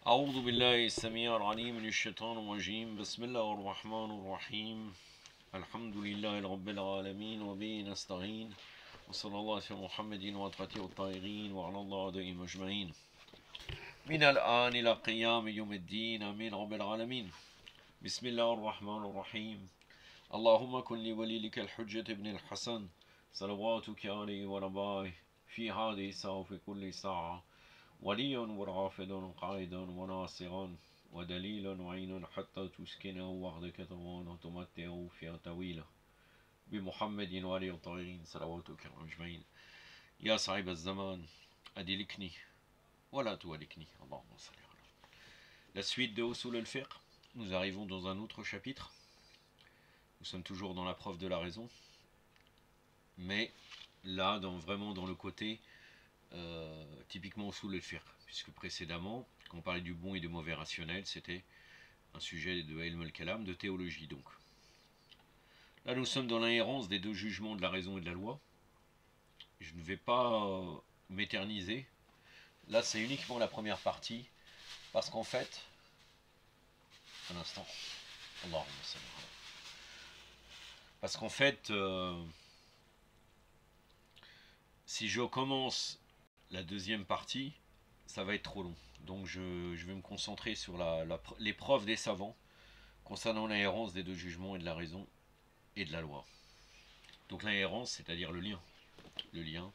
أعوذ بالله السميع العليم من الشيطان الرجيم بسم الله الرحمن الرحيم الحمد لله رب العالمين وبه نستعين وصلى الله على محمد وأطهره الطاهرين وعلى الله أعدائهم أجمعين من الآن إلى قيام يوم الدين آمين رب العالمين بسم الله الرحمن الرحيم اللهم كن لوليك الحجة ابن الحسن صلواتك عليه ورباه في هذه الساعة وفي كل ساعة وليا ورافدا قائدا وناصرا ودليلا وعينا حتى تسكنه وحدك تروانا تمتعه فيها طويلة بمحمد وآله الطاهرين صلواتك أجمعين يا صاحب الزمان أدلكني ولا تهلكني اللهم صل على. La suite de Usul al-Fiqh, nous arrivons dans un autre chapitre. Nous sommes toujours dans la preuve de la raison, mais là, vraiment dans le côté typiquement Usul al-Fiqh, puisque précédemment, quand on parlait du bon et du mauvais rationnel, c'était un sujet de Ilm al-Kalam, de théologie donc. Là, nous sommes dans l'inhérence des deux jugements de la raison et de la loi. Je ne vais pas m'éterniser. Là, c'est uniquement la première partie, parce qu'en fait, un instant, parce qu'en fait, si je commence la deuxième partie, ça va être trop long. Donc je vais me concentrer sur les preuves des savants concernant l'inhérence des deux jugements et de la raison et de la loi. Donc l'inhérence, c'est-à-dire le lien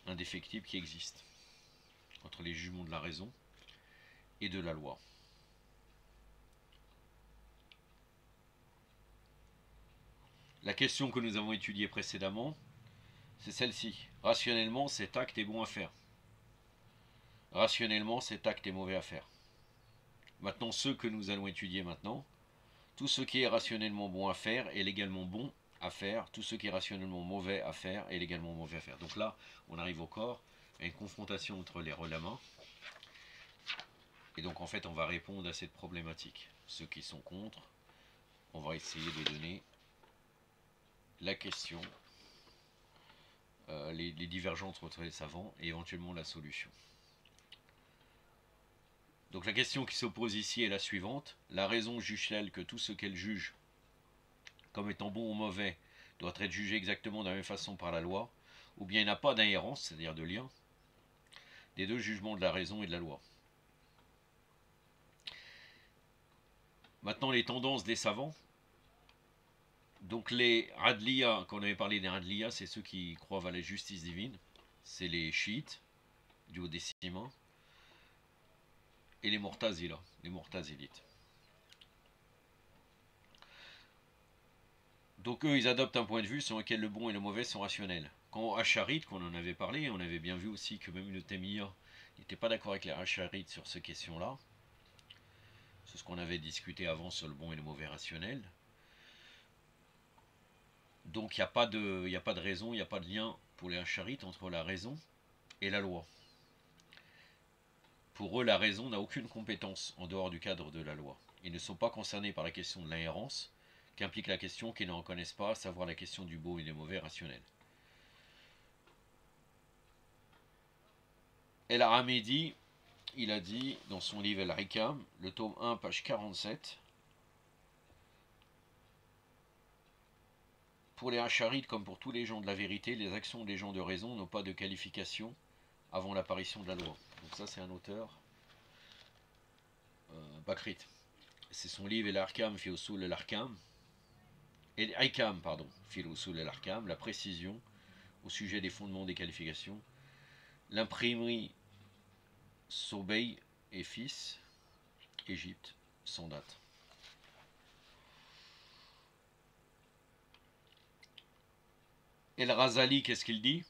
indéfectible qui existe entre les jugements de la raison et de la loi. La question que nous avons étudiée précédemment, c'est celle-ci. Rationnellement, cet acte est bon à faire. Rationnellement, cet acte est mauvais à faire. Maintenant, ce que nous allons étudier maintenant, tout ce qui est rationnellement bon à faire est légalement bon à faire. Tout ce qui est rationnellement mauvais à faire est légalement mauvais à faire. Donc là, on arrive au corps, à une confrontation entre les relama. Et donc en fait, on va répondre à cette problématique. Ceux qui sont contre, on va essayer de donner la question, les divergences entre les savants et éventuellement la solution. Donc la question qui s'oppose ici est la suivante. La raison juge-t-elle que tout ce qu'elle juge comme étant bon ou mauvais doit être jugé exactement de la même façon par la loi, ou bien il n'y a pas d'inhérence, c'est-à-dire de lien, des deux jugements de la raison et de la loi. Maintenant les tendances des savants. Donc les Adliya, quand on avait parlé des Adliya, c'est ceux qui croient à la justice divine, c'est les chiites, du haut déciment, et les Mu'tazila, les Mu'tazilites. Donc eux, ils adoptent un point de vue selon lequel le bon et le mauvais sont rationnels. Quand Ash'arite, qu'on en avait parlé, on avait bien vu aussi que même le Taymiyya n'était pas d'accord avec les Ash'arites sur ces questions-là. C'est ce qu'on avait discuté avant sur le bon et le mauvais rationnel. Donc il n'y a pas de raison, il n'y a pas de lien pour les Ash'arites entre la raison et la loi. Pour eux, la raison n'a aucune compétence en dehors du cadre de la loi. Ils ne sont pas concernés par la question de l'inhérence, qu'implique la question qu'ils ne reconnaissent pas, à savoir la question du beau et du mauvais rationnel. El-Hamidi, il a dit dans son livre El-Hikam, le tome 1, page 47, pour les Ash'arites comme pour tous les gens de la vérité, les actions des gens de raison n'ont pas de qualification avant l'apparition de la loi. Donc ça c'est un auteur, Bakrite. C'est son livre El-Ahkam fi usul el-Ahkam, El-Hikam, pardon, fi usul el-Ahkam, la précision au sujet des fondements des qualifications. L'imprimerie Sobeil et fils, Égypte, sans date. El-Razali, qu'est-ce qu'il dit?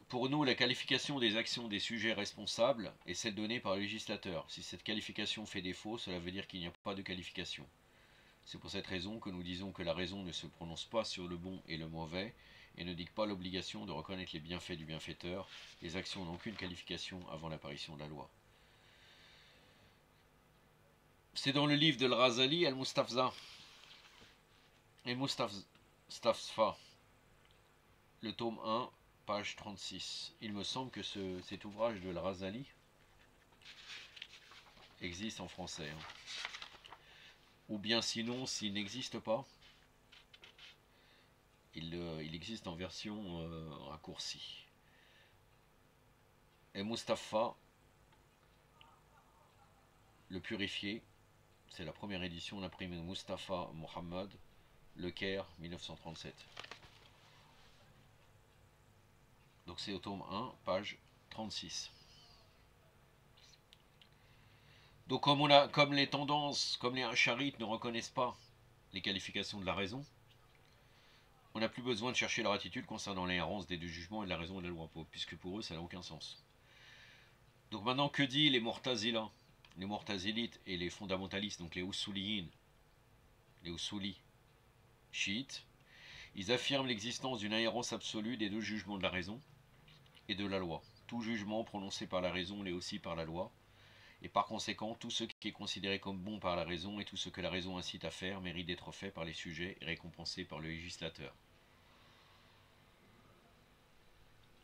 Pour nous, la qualification des actions des sujets responsables est celle donnée par le législateur. Si cette qualification fait défaut, cela veut dire qu'il n'y a pas de qualification. C'est pour cette raison que nous disons que la raison ne se prononce pas sur le bon et le mauvais et ne dicte pas l'obligation de reconnaître les bienfaits du bienfaiteur. Les actions n'ont aucune qualification avant l'apparition de la loi. C'est dans le livre de Al-Razali, Al-Mustafza, Al-Mustafza, le tome 1, page 36. Il me semble que cet ouvrage de Al-Razali existe en français. Hein. Ou bien sinon, s'il n'existe pas, il existe en version raccourcie. Et Mustapha, le purifié, c'est la première édition, l'imprimé Mustapha Mohammed, Le Caire, 1937. Donc c'est au tome 1, page 36. Donc comme les tendances, comme les acharites ne reconnaissent pas les qualifications de la raison, on n'a plus besoin de chercher leur attitude concernant l'inhérence des deux jugements et de la raison et de la loi, puisque pour eux ça n'a aucun sens. Donc maintenant, que dit les Mu'tazila, les Mu'tazilites et les fondamentalistes, donc les Usuliyin, les Usuli chiites? Ils affirment l'existence d'une inhérence absolue des deux jugements de la raison et de la loi. Tout jugement prononcé par la raison l'est aussi par la loi, et par conséquent, tout ce qui est considéré comme bon par la raison et tout ce que la raison incite à faire mérite d'être fait par les sujets et récompensé par le législateur.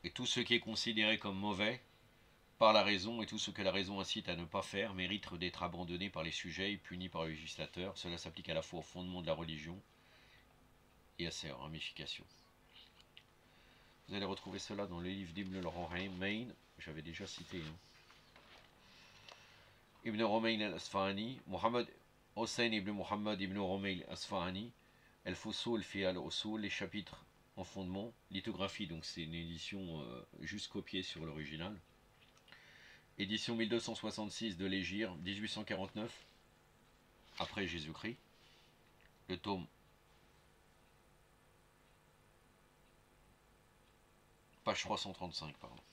Et tout ce qui est considéré comme mauvais par la raison et tout ce que la raison incite à ne pas faire mérite d'être abandonné par les sujets et puni par le législateur. Cela s'applique à la fois au fondement de la religion et à ses ramifications. Vous allez retrouver cela dans le livre d'Ibn al-Rumayh, j'avais déjà cité. Hein. Ibn Rumayh al-Asfahani, Mohammed Hossein ibn Muhammad ibn Rumayh al-Asfahani, El-Fusul fi al-Usul, les chapitres en fondement, lithographie, donc c'est une édition juste copiée sur l'original. Édition 1266 de l'Hégire, 1849, après Jésus-Christ. Le tome, page 335, pardon.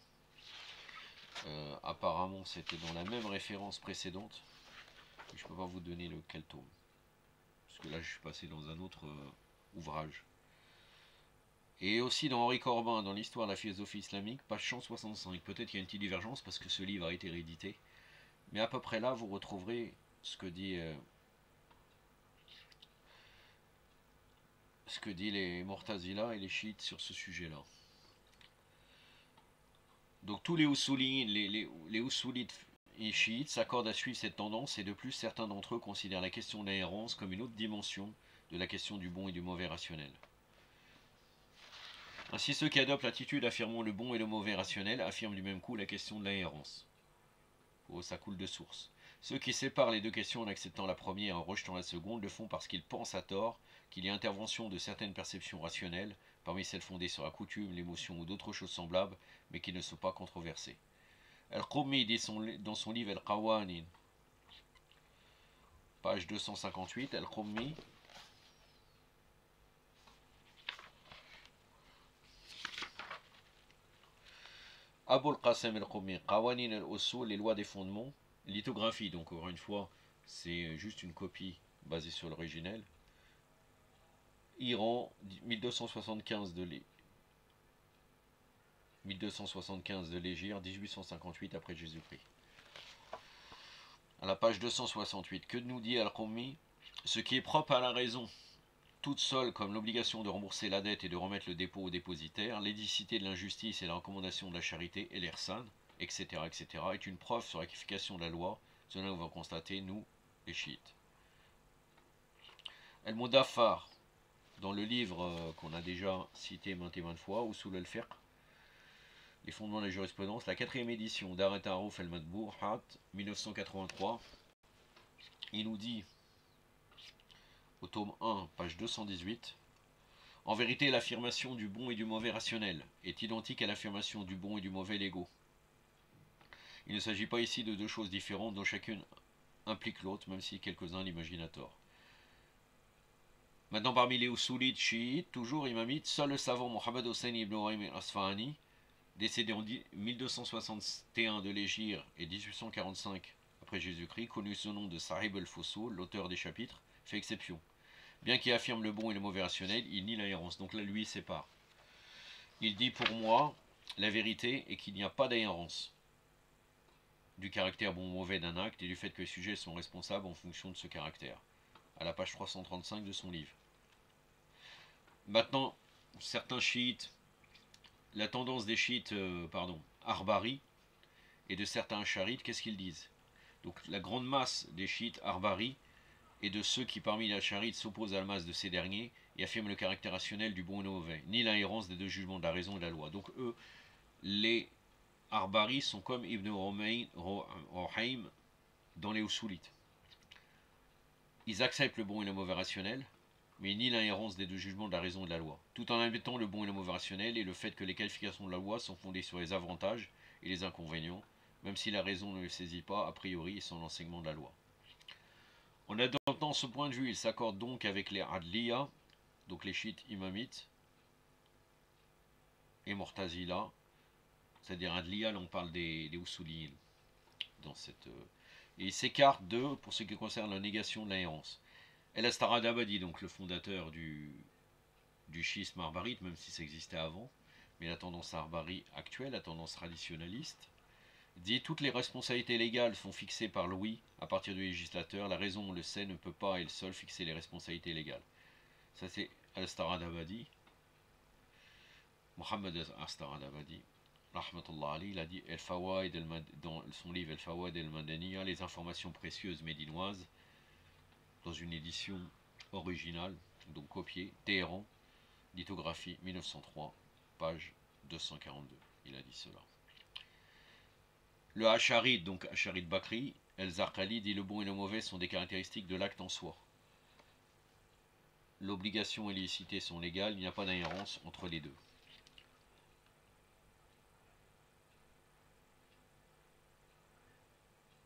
Apparemment, c'était dans la même référence précédente. Je ne peux pas vous donner lequel tome. Parce que là, je suis passé dans un autre ouvrage. Et aussi dans Henri Corbin, dans l'histoire de la philosophie islamique, page 165. Peut-être qu'il y a une petite divergence parce que ce livre a été réédité. Mais à peu près là, vous retrouverez ce que dit les Mu'tazila et les chiites sur ce sujet-là. Donc tous les Usuliyin, les Usulites et chiites s'accordent à suivre cette tendance, et de plus, certains d'entre eux considèrent la question de l'inhérence comme une autre dimension de la question du bon et du mauvais rationnel. Ainsi, ceux qui adoptent l'attitude affirmant le bon et le mauvais rationnel affirment du même coup la question de l'inhérence. Oh, ça coule de source. Ceux qui séparent les deux questions en acceptant la première et en rejetant la seconde le font parce qu'ils pensent à tort qu'il y a intervention de certaines perceptions rationnelles, parmi celles fondées sur la coutume, l'émotion ou d'autres choses semblables, mais qui ne sont pas controversées. Al-Qummi dit dans son livre Al-Qawanin, page 258, Al-Qummi Abul Qasim al-Qummi, Qawanin al-Usul, les lois des fondements, lithographie, donc encore une fois, c'est juste une copie basée sur l'originel. Iran, 1275 de l'Hégire, 1858 après Jésus-Christ. À la page 268, que nous dit Al-Qummi? Ce qui est propre à la raison, toute seule, comme l'obligation de rembourser la dette et de remettre le dépôt au dépositaire, l'édicité de l'injustice et la recommandation de la charité et l'ihsan, etc., etc., est une preuve sur la qualification de la loi. Cela nous va constater, nous, les chiites. El-Mudaffar, dans le livre qu'on a déjà cité maintes et maintes fois, Usul al-Fiqh, les fondements de la jurisprudence, la 4e édition d'Aret Harouf el-Madbouhat, 1983, il nous dit, au tome 1, page 218, en vérité, l'affirmation du bon et du mauvais rationnel est identique à l'affirmation du bon et du mauvais légaux. Il ne s'agit pas ici de deux choses différentes dont chacune implique l'autre, même si quelques-uns l'imaginent à tort. Maintenant, parmi les Usulites chiites, toujours imamites, seul le savant Mohammed Hossein ibn Rumayh al-Asfahani, décédé en 1261 de l'Hégire et 1845 après Jésus-Christ, connu sous le nom de Sahib al-Fusul, l'auteur des chapitres, fait exception. Bien qu'il affirme le bon et le mauvais rationnel, il nie l'inhérence. Donc là, lui, il sépare. Il dit, pour moi, la vérité est qu'il n'y a pas d'inhérence du caractère bon ou mauvais d'un acte et du fait que les sujets sont responsables en fonction de ce caractère. À la page 335 de son livre. Maintenant, certains chiites, la tendance des chiites, Arbari, et de certains charites, qu'est-ce qu'ils disent? Donc la grande masse des chiites Arbari et de ceux qui parmi les Acharites s'opposent à la masse de ces derniers et affirment le caractère rationnel du bon et mauvais, ni l'inhérence des deux jugements de la raison et de la loi. Donc eux, les Arbari sont comme Ibn Rohaim dans les Usulites. Ils acceptent le bon et le mauvais rationnel, mais ni l'inhérence des deux jugements de la raison et de la loi, tout en admettant le bon et le mauvais rationnel et le fait que les qualifications de la loi sont fondées sur les avantages et les inconvénients, même si la raison ne le saisit pas a priori et sans l'enseignement de la loi. En adoptant ce point de vue, ils s'accordent donc avec les Adliya, donc les chiites imamites, et Mortazila, c'est-à-dire Adliya, là on parle des Usuliyin, dans cette... et ils s'écartent d'eux pour ce qui concerne la négation de l'inhérence. El-Astaradabadi, donc le fondateur du schisme arbarite, même si ça existait avant, mais la tendance arbari actuelle, la tendance traditionnaliste, dit toutes les responsabilités légales sont fixées par Louis à partir du législateur, la raison, on le sait, ne peut pas elle seule fixer les responsabilités légales. Ça c'est Al-Astaradabadi, Mohammed Al-Astaradabadi, rahmatullah Ali, il a dit dans son livre El-Fawaid el-Madaniya, les informations précieuses médinoises, dans une édition originale, donc copiée, Téhéran, lithographie 1903, page 242. Il a dit cela. Le Hacharid, donc Hacharid Bakri, El-Zarqali dit le bon et le mauvais sont des caractéristiques de l'acte en soi. L'obligation et l'illicité sont légales, il n'y a pas d'inhérence entre les deux.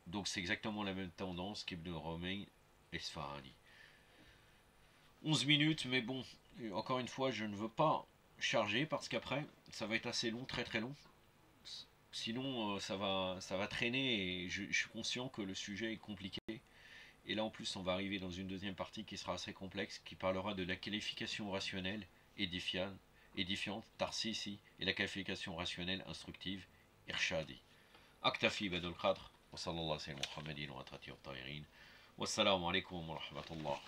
Donc c'est exactement la même tendance qu'Ibn Romain et Sfarani. 11 minutes, mais bon, encore une fois, je ne veux pas charger parce qu'après, ça va être assez long, très très long. Sinon, ça va traîner et je suis conscient que le sujet est compliqué. Et là, en plus, on va arriver dans une deuxième partie qui sera assez complexe, qui parlera de la qualification rationnelle édifiante, Tarsisi, et la qualification rationnelle instructive, Irshadi. Aktafi badul qadr, wa sallallahu alayhi wa sallam, Muhammadin wa atati wa ta'irin. Wassalamu alaikum wa rahmatullah.